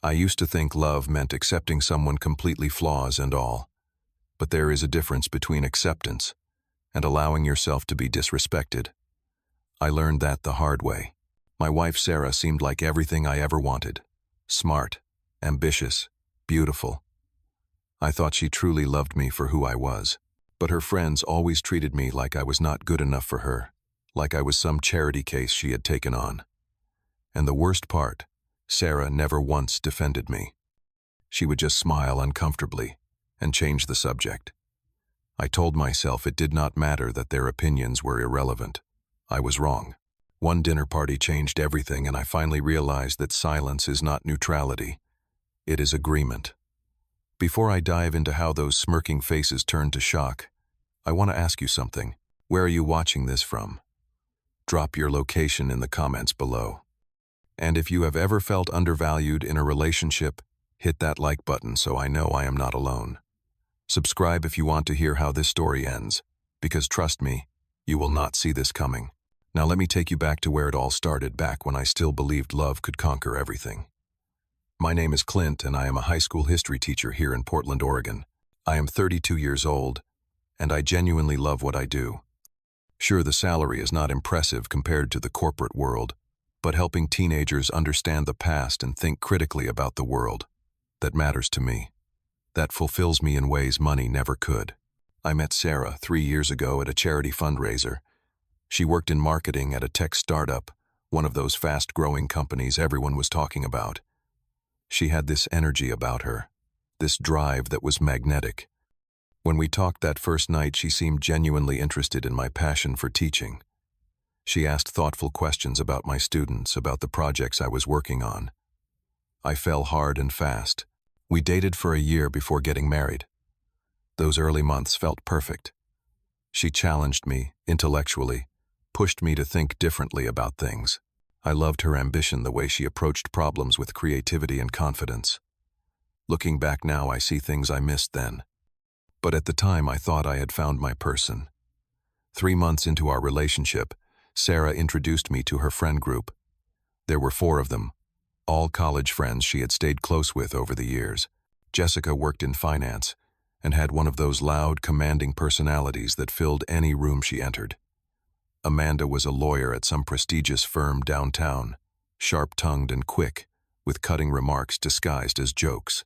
I used to think love meant accepting someone completely flaws and all, but there is a difference between acceptance and allowing yourself to be disrespected. I learned that the hard way. My wife Sarah seemed like everything I ever wanted. Smart, ambitious, beautiful. I thought she truly loved me for who I was, but her friends always treated me like I was not good enough for her, like I was some charity case she had taken on. And the worst part, Sarah never once defended me. She would just smile uncomfortably and change the subject. I told myself it did not matter, that their opinions were irrelevant. I was wrong. One dinner party changed everything, and I finally realized that silence is not neutrality. It is agreement. Before I dive into how those smirking faces turned to shock, I want to ask you something. Where are you watching this from? Drop your location in the comments below. And if you have ever felt undervalued in a relationship, hit that like button so I know I am not alone. Subscribe if you want to hear how this story ends, because trust me, you will not see this coming. Now let me take you back to where it all started, back when I still believed love could conquer everything. My name is Clint, and I am a high school history teacher here in Portland, Oregon. I am 32 years old, and I genuinely love what I do. Sure, the salary is not impressive compared to the corporate world, but helping teenagers understand the past and think critically about the world, that matters to me. That fulfills me in ways money never could. I met Sarah 3 years ago at a charity fundraiser. She worked in marketing at a tech startup, one of those fast-growing companies everyone was talking about. She had this energy about her, this drive that was magnetic. When we talked that first night, she seemed genuinely interested in my passion for teaching. She asked thoughtful questions about my students, about the projects I was working on. I fell hard and fast. We dated for a year before getting married. Those early months felt perfect. She challenged me intellectually, pushed me to think differently about things. I loved her ambition, the way she approached problems with creativity and confidence. Looking back now, I see things I missed then. But at the time, I thought I had found my person. 3 months into our relationship, Sarah introduced me to her friend group. There were 4 of them, all college friends she had stayed close with over the years. Jessica worked in finance and had one of those loud, commanding personalities that filled any room she entered. Amanda was a lawyer at some prestigious firm downtown, sharp-tongued and quick, with cutting remarks disguised as jokes.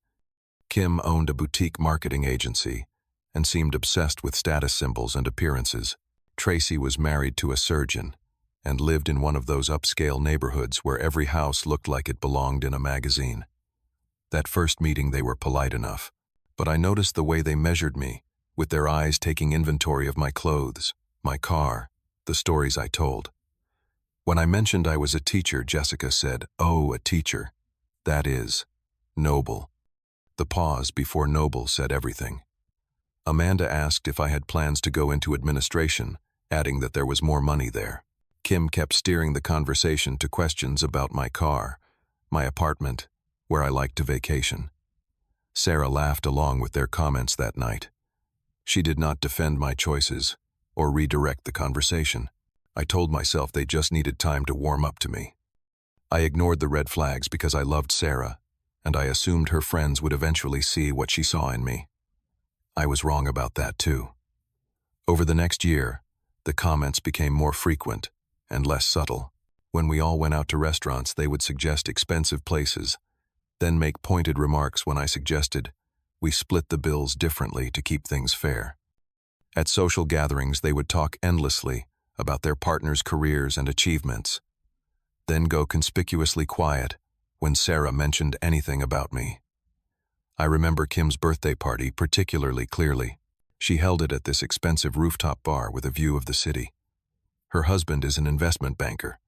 Kim owned a boutique marketing agency and seemed obsessed with status symbols and appearances. Tracy was married to a surgeon and lived in one of those upscale neighborhoods where every house looked like it belonged in a magazine. That first meeting, they were polite enough, but I noticed the way they measured me, with their eyes taking inventory of my clothes, my car, the stories I told. When I mentioned I was a teacher, Jessica said, "Oh, a teacher. That is noble." The pause before noble said everything. Amanda asked if I had plans to go into administration, adding that there was more money there. Kim kept steering the conversation to questions about my car, my apartment, where I liked to vacation. Sarah laughed along with their comments that night. She did not defend my choices or redirect the conversation. I told myself they just needed time to warm up to me. I ignored the red flags because I loved Sarah, and I assumed her friends would eventually see what she saw in me. I was wrong about that too. Over the next year, the comments became more frequent and less subtle. When we all went out to restaurants, they would suggest expensive places, then make pointed remarks when I suggested we split the bills differently to keep things fair. At social gatherings, they would talk endlessly about their partners' careers and achievements, then go conspicuously quiet when Sarah mentioned anything about me. I remember Kim's birthday party particularly clearly. She held it at this expensive rooftop bar with a view of the city. Her husband is an investment banker,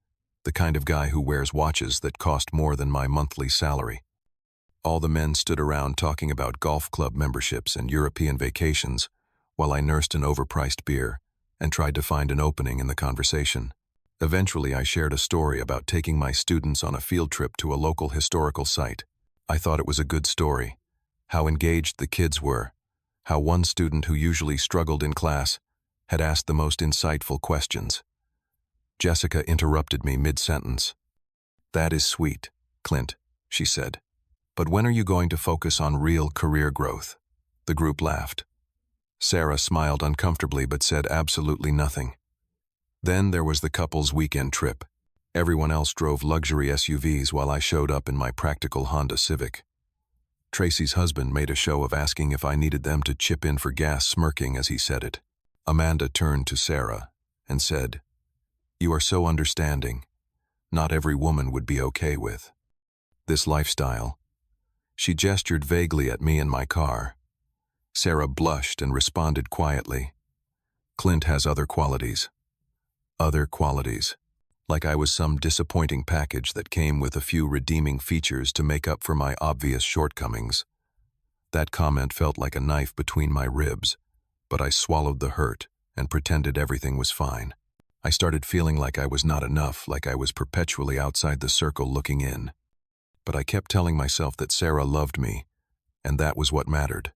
the kind of guy who wears watches that cost more than my monthly salary. All the men stood around talking about golf club memberships and European vacations, while I nursed an overpriced beer and tried to find an opening in the conversation. Eventually, I shared a story about taking my students on a field trip to a local historical site. I thought it was a good story, how engaged the kids were, how one student who usually struggled in class had asked the most insightful questions. Jessica interrupted me mid-sentence. "That is sweet, Clint," she said. But when are you going to focus on real career growth? The group laughed. Sarah smiled uncomfortably but said absolutely nothing. Then there was the couple's weekend trip. Everyone else drove luxury SUVs while I showed up in my practical Honda Civic. Tracy's husband made a show of asking if I needed them to chip in for gas, smirking as he said it. Amanda turned to Sarah and said, "You are so understanding. Not every woman would be okay with this lifestyle." She gestured vaguely at me in my car. Sarah blushed and responded quietly, "Clint has other qualities." Other qualities. Like I was some disappointing package that came with a few redeeming features to make up for my obvious shortcomings. That comment felt like a knife between my ribs, but I swallowed the hurt and pretended everything was fine. I started feeling like I was not enough, like I was perpetually outside the circle looking in. But I kept telling myself that Sarah loved me, and that was what mattered.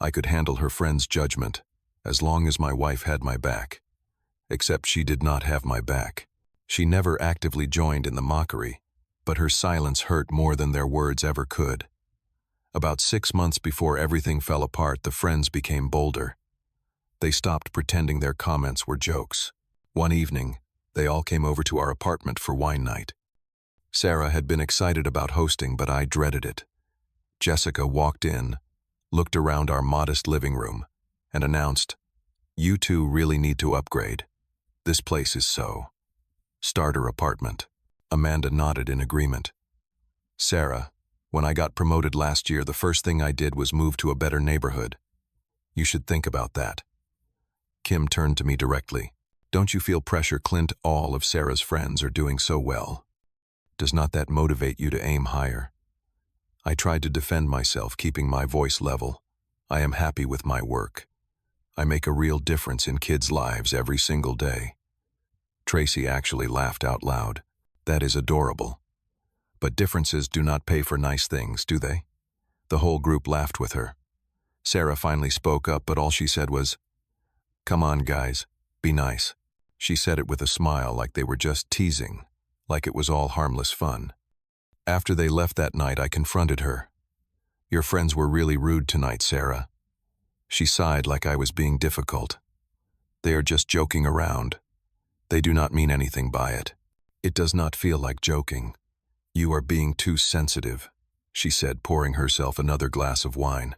I could handle her friend's judgment, as long as my wife had my back. Except she did not have my back. She never actively joined in the mockery, but her silence hurt more than their words ever could. About 6 months before everything fell apart, the friends became bolder. They stopped pretending their comments were jokes. One evening, they all came over to our apartment for wine night. Sarah had been excited about hosting, but I dreaded it. Jessica walked in, looked around our modest living room, and announced, "You two really need to upgrade. This place is so starter apartment." Amanda nodded in agreement. "Sarah, when I got promoted last year, the first thing I did was move to a better neighborhood. You should think about that." Kim turned to me directly. "Don't you feel pressure, Clint? All of Sarah's friends are doing so well. Does not that motivate you to aim higher?" I tried to defend myself, keeping my voice level. I am happy with my work. I make a real difference in kids' lives every single day. Tracy actually laughed out loud. "That is adorable. But differences do not pay for nice things, do they?" The whole group laughed with her. Sarah finally spoke up, but all she said was, "Come on, guys, be nice." She said it with a smile, like they were just teasing, like it was all harmless fun. After they left that night, I confronted her. "Your friends were really rude tonight, Sarah." She sighed like I was being difficult. "They are just joking around. They do not mean anything by it." "It does not feel like joking. You are being too sensitive," she said, pouring herself another glass of wine.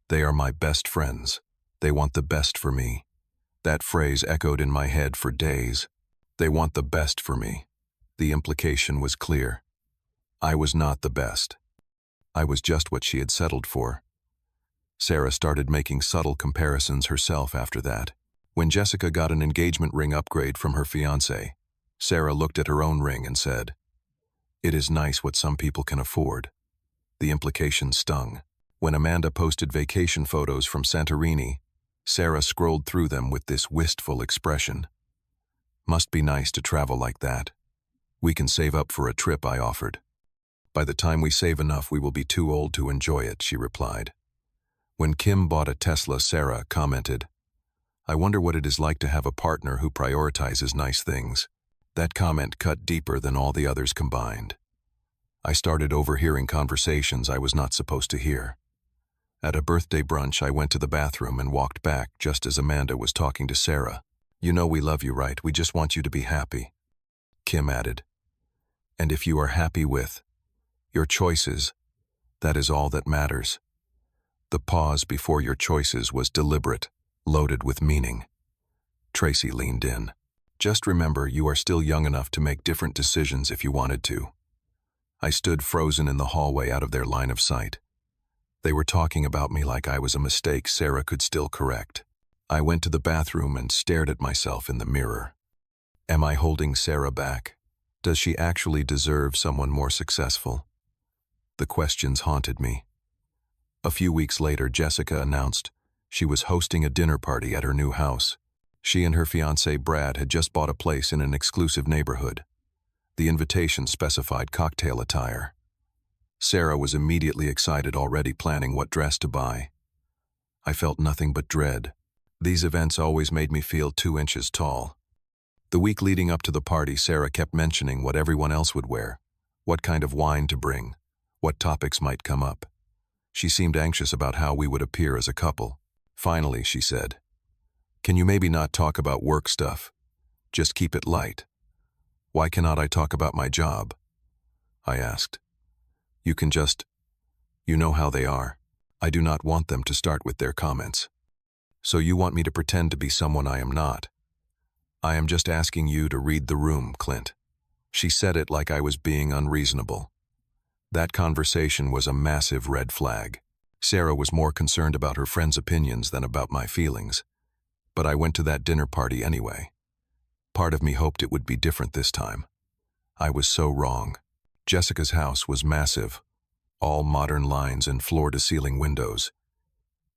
"They are my best friends. They want the best for me." That phrase echoed in my head for days. They want the best for me. The implication was clear. I was not the best. I was just what she had settled for. Sarah started making subtle comparisons herself after that. When Jessica got an engagement ring upgrade from her fiancé, Sarah looked at her own ring and said, "It is nice what some people can afford." The implication stung. When Amanda posted vacation photos from Santorini, Sarah scrolled through them with this wistful expression. "Must be nice to travel like that. We can save up for a trip," I offered. "By the time we save enough, we will be too old to enjoy it," she replied. When Kim bought a Tesla, Sarah commented, "I wonder what it is like to have a partner who prioritizes nice things." That comment cut deeper than all the others combined. I started overhearing conversations I was not supposed to hear. At a birthday brunch, I went to the bathroom and walked back just as Amanda was talking to Sarah. "You know we love you, right? We just want you to be happy." Kim added, "And if you are happy with your choices, that is all that matters." The pause before your choices was deliberate, loaded with meaning. Tracy leaned in. "Just remember, you are still young enough to make different decisions if you wanted to." I stood frozen in the hallway out of their line of sight. They were talking about me like I was a mistake Sarah could still correct. I went to the bathroom and stared at myself in the mirror. Am I holding Sarah back? Does she actually deserve someone more successful? The questions haunted me. A few weeks later, Jessica announced she was hosting a dinner party at her new house. She and her fiancé Brad had just bought a place in an exclusive neighborhood. The invitation specified cocktail attire. Sarah was immediately excited, already planning what dress to buy. I felt nothing but dread. These events always made me feel 2 inches tall. The week leading up to the party, Sarah kept mentioning what everyone else would wear, what kind of wine to bring, what topics might come up. She seemed anxious about how we would appear as a couple. Finally, she said, "Can you maybe not talk about work stuff? Just keep it light." "Why cannot I talk about my job?" I asked. "You can just, you know how they are. I do not want them to start with their comments." "So you want me to pretend to be someone I am not?" "I am just asking you to read the room, Clint." She said it like I was being unreasonable. That conversation was a massive red flag. Sarah was more concerned about her friend's opinions than about my feelings. But I went to that dinner party anyway. Part of me hoped it would be different this time. I was so wrong. Jessica's house was massive, all modern lines and floor-to-ceiling windows.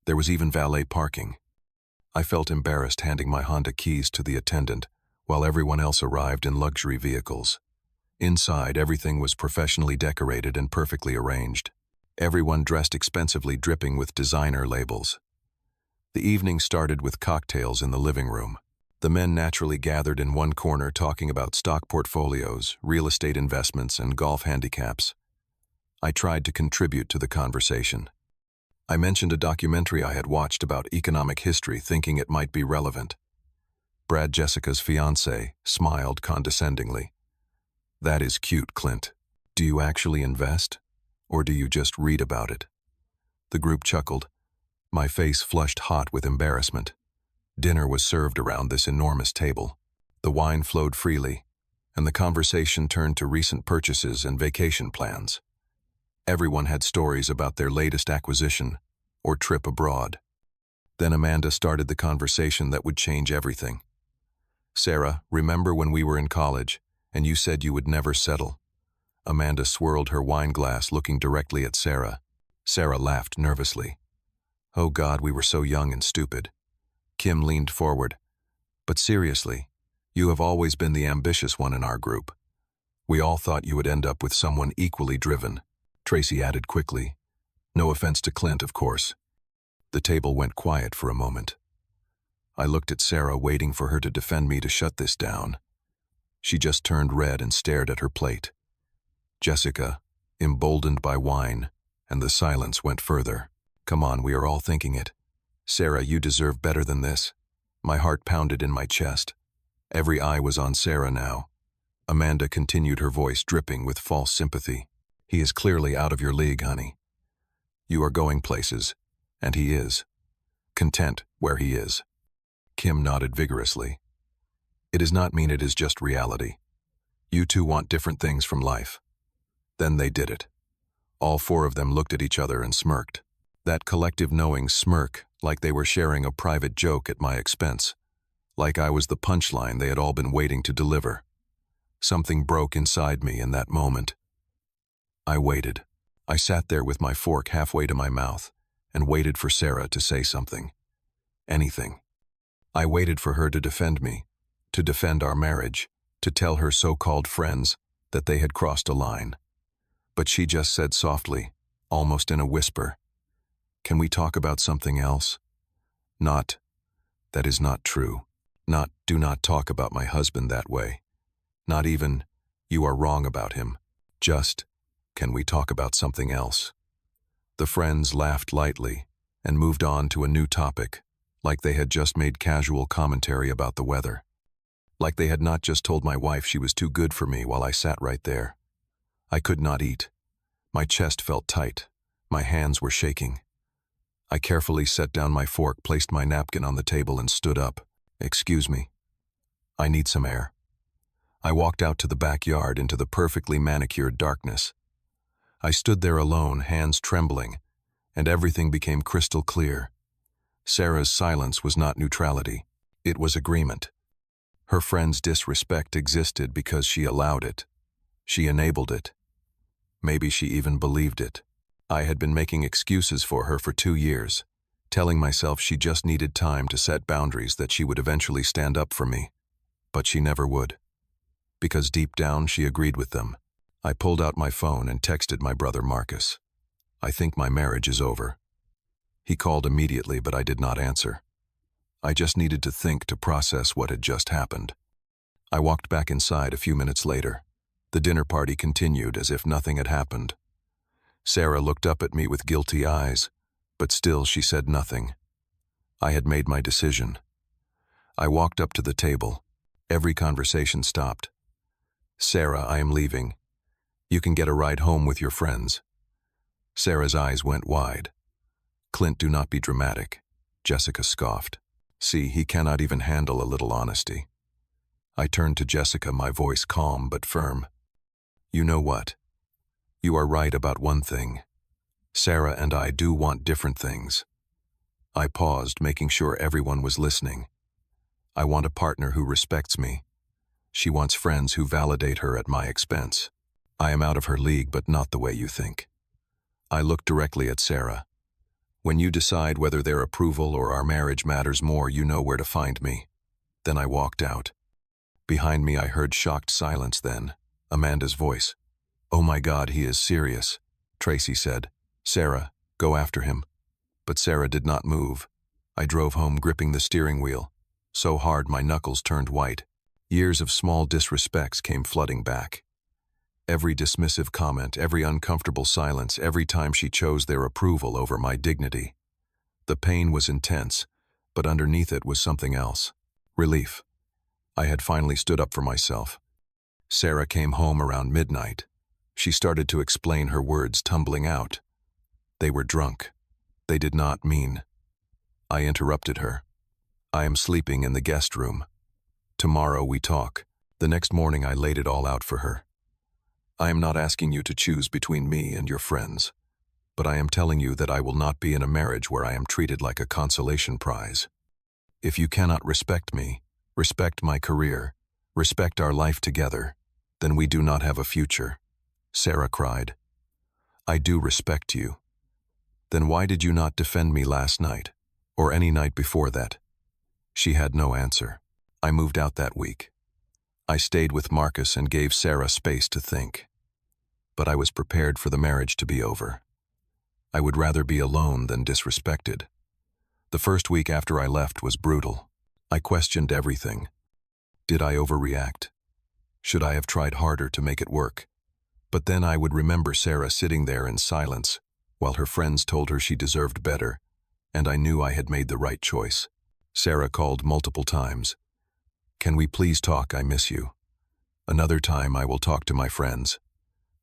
There was even valet parking. I felt embarrassed handing my Honda keys to the attendant while everyone else arrived in luxury vehicles. Inside, everything was professionally decorated and perfectly arranged. Everyone dressed expensively, dripping with designer labels. The evening started with cocktails in the living room. The men naturally gathered in one corner talking about stock portfolios, real estate investments, and golf handicaps. I tried to contribute to the conversation. I mentioned a documentary I had watched about economic history, thinking it might be relevant. Brad, Jessica's fiancé, smiled condescendingly. "That is cute, Clint. Do you actually invest? Or do you just read about it?" The group chuckled. My face flushed hot with embarrassment. Dinner was served around this enormous table. The wine flowed freely, and the conversation turned to recent purchases and vacation plans. Everyone had stories about their latest acquisition or trip abroad. Then Amanda started the conversation that would change everything. "Sarah, remember when we were in college and you said you would never settle?" Amanda swirled her wine glass, looking directly at Sarah. Sarah laughed nervously. "Oh God, we were so young and stupid." Kim leaned forward. "But seriously, you have always been the ambitious one in our group. We all thought you would end up with someone equally driven." Tracy added quickly. "No offense to Clint, of course." The table went quiet for a moment. I looked at Sarah, waiting for her to defend me to shut this down. She just turned red and stared at her plate. Jessica, emboldened by wine, and the silence went further. "Come on, we are all thinking it. Sarah, you deserve better than this." My heart pounded in my chest. Every eye was on Sarah now. Amanda continued, her voice dripping with false sympathy. "He is clearly out of your league, honey. You are going places, and he is. Content where he is." Kim nodded vigorously. "It does not mean it is just reality. You two want different things from life." Then they did it. All four of them looked at each other and smirked. That collective knowing smirk, like they were sharing a private joke at my expense. Like I was the punchline they had all been waiting to deliver. Something broke inside me in that moment. I waited. I sat there with my fork halfway to my mouth and waited for Sarah to say something. Anything. I waited for her to defend me, to defend our marriage, to tell her so-called friends that they had crossed a line. But she just said softly, almost in a whisper, "Can we talk about something else?" Not, "That is not true." Not, "Do not talk about my husband that way." Not even, "You are wrong about him." Just, "Can we talk about something else?" The friends laughed lightly and moved on to a new topic, like they had just made casual commentary about the weather. Like they had not just told my wife she was too good for me while I sat right there. I could not eat. My chest felt tight. My hands were shaking. I carefully set down my fork, placed my napkin on the table, and stood up. "Excuse me. I need some air." I walked out to the backyard into the perfectly manicured darkness. I stood there alone, hands trembling, and everything became crystal clear. Sarah's silence was not neutrality. It was agreement. Her friend's disrespect existed because she allowed it. She enabled it. Maybe she even believed it. I had been making excuses for her for 2 years, telling myself she just needed time to set boundaries, that she would eventually stand up for me. But she never would. Because deep down she agreed with them. I pulled out my phone and texted my brother Marcus. "I think my marriage is over." He called immediately, but I did not answer. I just needed to think, to process what had just happened. I walked back inside a few minutes later. The dinner party continued as if nothing had happened. Sarah looked up at me with guilty eyes, but still she said nothing. I had made my decision. I walked up to the table. Every conversation stopped. "Sarah, I am leaving. You can get a ride home with your friends." Sarah's eyes went wide. "Clint, do not be dramatic," Jessica scoffed. "See, he cannot even handle a little honesty." I turned to Jessica, my voice calm but firm. "You know what? You are right about one thing. Sarah and I do want different things." I paused, making sure everyone was listening. "I want a partner who respects me. She wants friends who validate her at my expense. I am out of her league, but not the way you think." I looked directly at Sarah. "When you decide whether their approval or our marriage matters more, you know where to find me." Then I walked out. Behind me I heard shocked silence then. Amanda's voice. "Oh my God, he is serious," Tracy said. "Sarah, go after him." But Sarah did not move. I drove home gripping the steering wheel, so hard my knuckles turned white. Years of small disrespects came flooding back. Every dismissive comment, every uncomfortable silence, every time she chose their approval over my dignity. The pain was intense, but underneath it was something else. Relief. I had finally stood up for myself. Sarah came home around midnight. She started to explain, her words tumbling out. They were drunk. They did not mean. I interrupted her. "I am sleeping in the guest room. Tomorrow we talk." The next morning I laid it all out for her. "I am not asking you to choose between me and your friends, but I am telling you that I will not be in a marriage where I am treated like a consolation prize. If you cannot respect me, respect my career, respect our life together, then we do not have a future." Sarah cried. "I do respect you. Then why did you not defend me last night, or any night before that?" She had no answer. I moved out that week. I stayed with Marcus and gave Sarah space to think. But I was prepared for the marriage to be over. I would rather be alone than disrespected. The first week after I left was brutal. I questioned everything. Did I overreact? Should I have tried harder to make it work? But then I would remember Sarah sitting there in silence, while her friends told her she deserved better, and I knew I had made the right choice. Sarah called multiple times. "Can we please talk? I miss you. Another time I will talk to my friends.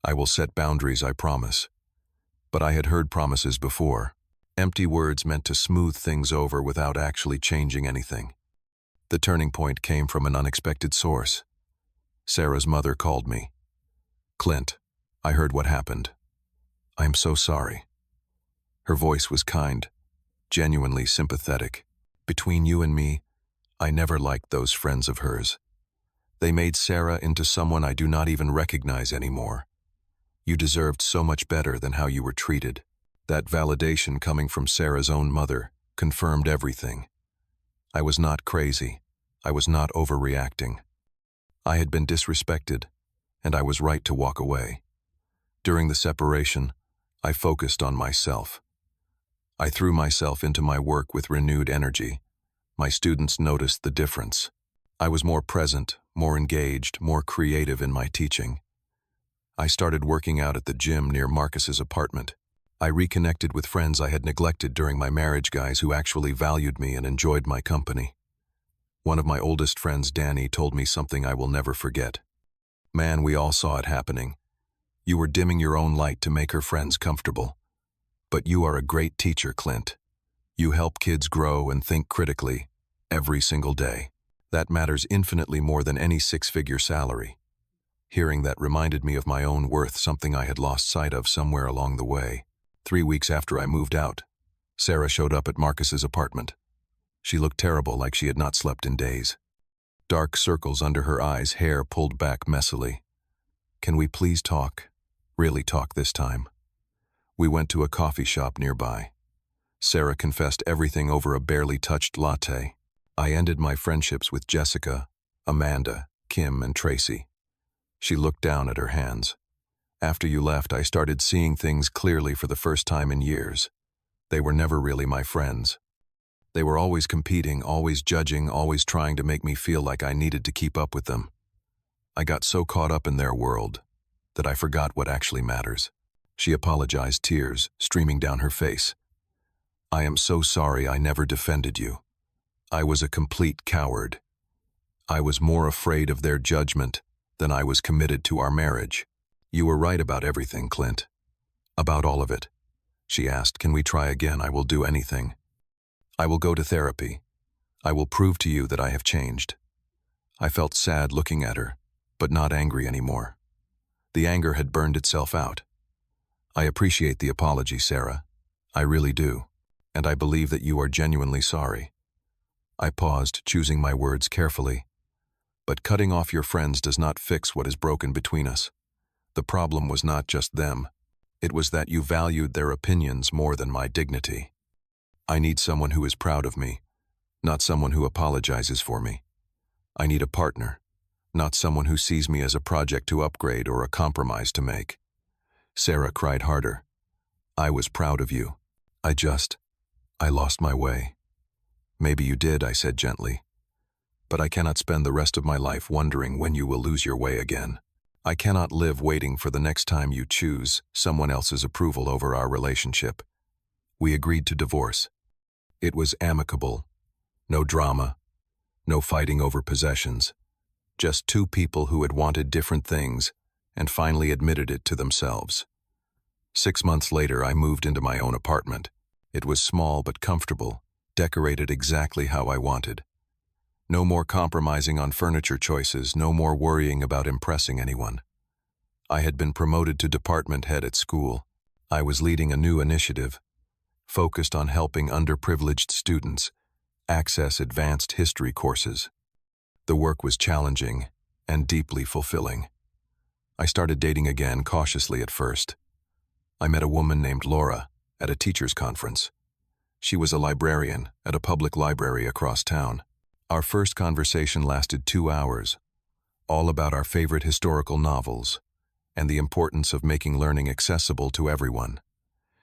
I will set boundaries, I promise." But I had heard promises before. Empty words meant to smooth things over without actually changing anything. The turning point came from an unexpected source. Sarah's mother called me. "Clint, I heard what happened. I am so sorry." Her voice was kind, genuinely sympathetic. "Between you and me, I never liked those friends of hers. They made Sarah into someone I do not even recognize anymore. You deserved so much better than how you were treated." That validation coming from Sarah's own mother confirmed everything. I was not crazy. I was not overreacting. I had been disrespected, and I was right to walk away. During the separation, I focused on myself. I threw myself into my work with renewed energy. My students noticed the difference. I was more present, more engaged, more creative in my teaching. I started working out at the gym near Marcus's apartment. I reconnected with friends I had neglected during my marriage, guys who actually valued me and enjoyed my company. One of my oldest friends, Danny, told me something I will never forget. "Man, we all saw it happening. You were dimming your own light to make her friends comfortable. But you are a great teacher, Clint. You help kids grow and think critically every single day. That matters infinitely more than any six-figure salary." Hearing that reminded me of my own worth, something I had lost sight of somewhere along the way. 3 weeks after I moved out, Sarah showed up at Marcus's apartment. She looked terrible, like she had not slept in days. Dark circles under her eyes, hair pulled back messily. "Can we please talk? Really talk this time?" We went to a coffee shop nearby. Sarah confessed everything over a barely touched latte. I ended my friendships with Jessica, Amanda, Kim, and Tracy. She looked down at her hands. "After you left, I started seeing things clearly for the first time in years. They were never really my friends. They were always competing, always judging, always trying to make me feel like I needed to keep up with them. I got so caught up in their world that I forgot what actually matters." She apologized, tears streaming down her face. "I am so sorry I never defended you. I was a complete coward. I was more afraid of their judgment than I was committed to our marriage." "You were right about everything, Clint. About all of it." She asked, "Can we try again? I will do anything. I will go to therapy. I will prove to you that I have changed." I felt sad looking at her, but not angry anymore. The anger had burned itself out. "I appreciate the apology, Sarah. I really do. And I believe that you are genuinely sorry." I paused, choosing my words carefully. "But cutting off your friends does not fix what is broken between us. The problem was not just them. It was that you valued their opinions more than my dignity. I need someone who is proud of me, not someone who apologizes for me. I need a partner, not someone who sees me as a project to upgrade or a compromise to make." Sarah cried harder. "I was proud of you. I lost my way." "Maybe you did," I said gently. "But I cannot spend the rest of my life wondering when you will lose your way again. I cannot live waiting for the next time you choose someone else's approval over our relationship." We agreed to divorce. It was amicable. No drama. No fighting over possessions. Just two people who had wanted different things and finally admitted it to themselves. 6 months later, I moved into my own apartment. It was small but comfortable, decorated exactly how I wanted. No more compromising on furniture choices, no more worrying about impressing anyone. I had been promoted to department head at school. I was leading a new initiative, focused on helping underprivileged students access advanced history courses. The work was challenging and deeply fulfilling. I started dating again, cautiously at first. I met a woman named Laura at a teachers' conference. She was a librarian at a public library across town. Our first conversation lasted 2 hours, all about our favorite historical novels and the importance of making learning accessible to everyone.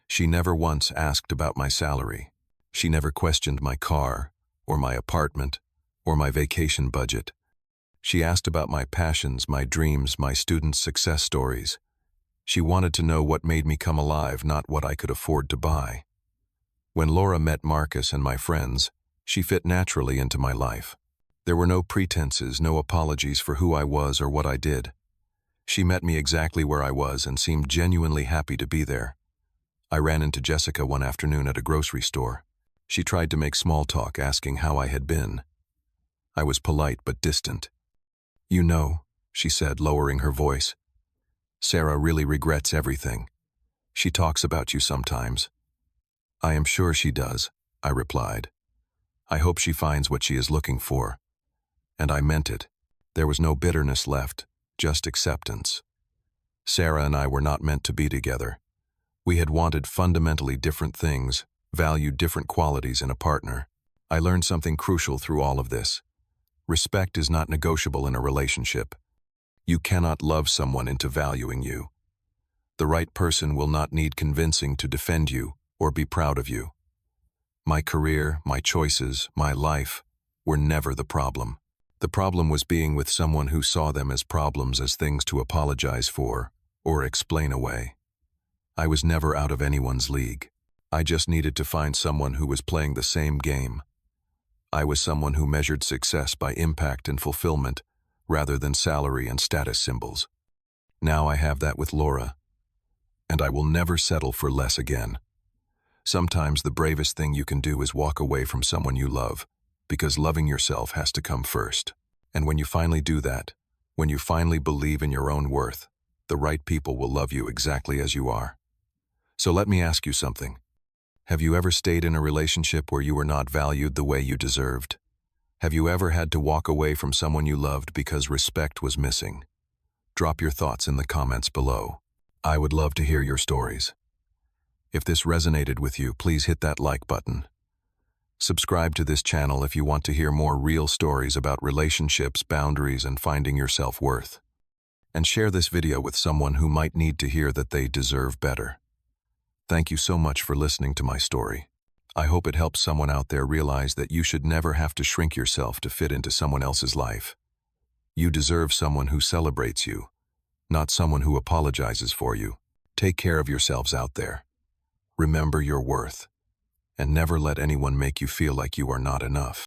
She never once asked about my salary. She never questioned my car, or my apartment, or my vacation budget. She asked about my passions, my dreams, my students' success stories. She wanted to know what made me come alive, not what I could afford to buy. When Laura met Marcus and my friends, she fit naturally into my life. There were no pretenses, no apologies for who I was or what I did. She met me exactly where I was and seemed genuinely happy to be there. I ran into Jessica one afternoon at a grocery store. She tried to make small talk, asking how I had been. I was polite but distant. "You know," she said, lowering her voice, "Sarah really regrets everything. She talks about you sometimes." "I am sure she does," I replied. "I hope she finds what she is looking for." And I meant it. There was no bitterness left, just acceptance. Sarah and I were not meant to be together. We had wanted fundamentally different things, valued different qualities in a partner. I learned something crucial through all of this. Respect is not negotiable in a relationship. You cannot love someone into valuing you. The right person will not need convincing to defend you or be proud of you. My career, my choices, my life were never the problem. The problem was being with someone who saw them as problems, as things to apologize for or explain away. I was never out of anyone's league. I just needed to find someone who was playing the same game. I was someone who measured success by impact and fulfillment rather than salary and status symbols. Now I have that with Laura, and I will never settle for less again. Sometimes the bravest thing you can do is walk away from someone you love, because loving yourself has to come first. And when you finally do that, when you finally believe in your own worth, the right people will love you exactly as you are. So let me ask you something. Have you ever stayed in a relationship where you were not valued the way you deserved? Have you ever had to walk away from someone you loved because respect was missing? Drop your thoughts in the comments below. I would love to hear your stories. If this resonated with you, please hit that like button. Subscribe to this channel if you want to hear more real stories about relationships, boundaries, and finding your self-worth. And share this video with someone who might need to hear that they deserve better. Thank you so much for listening to my story. I hope it helps someone out there realize that you should never have to shrink yourself to fit into someone else's life. You deserve someone who celebrates you, not someone who apologizes for you. Take care of yourselves out there. Remember your worth, and never let anyone make you feel like you are not enough.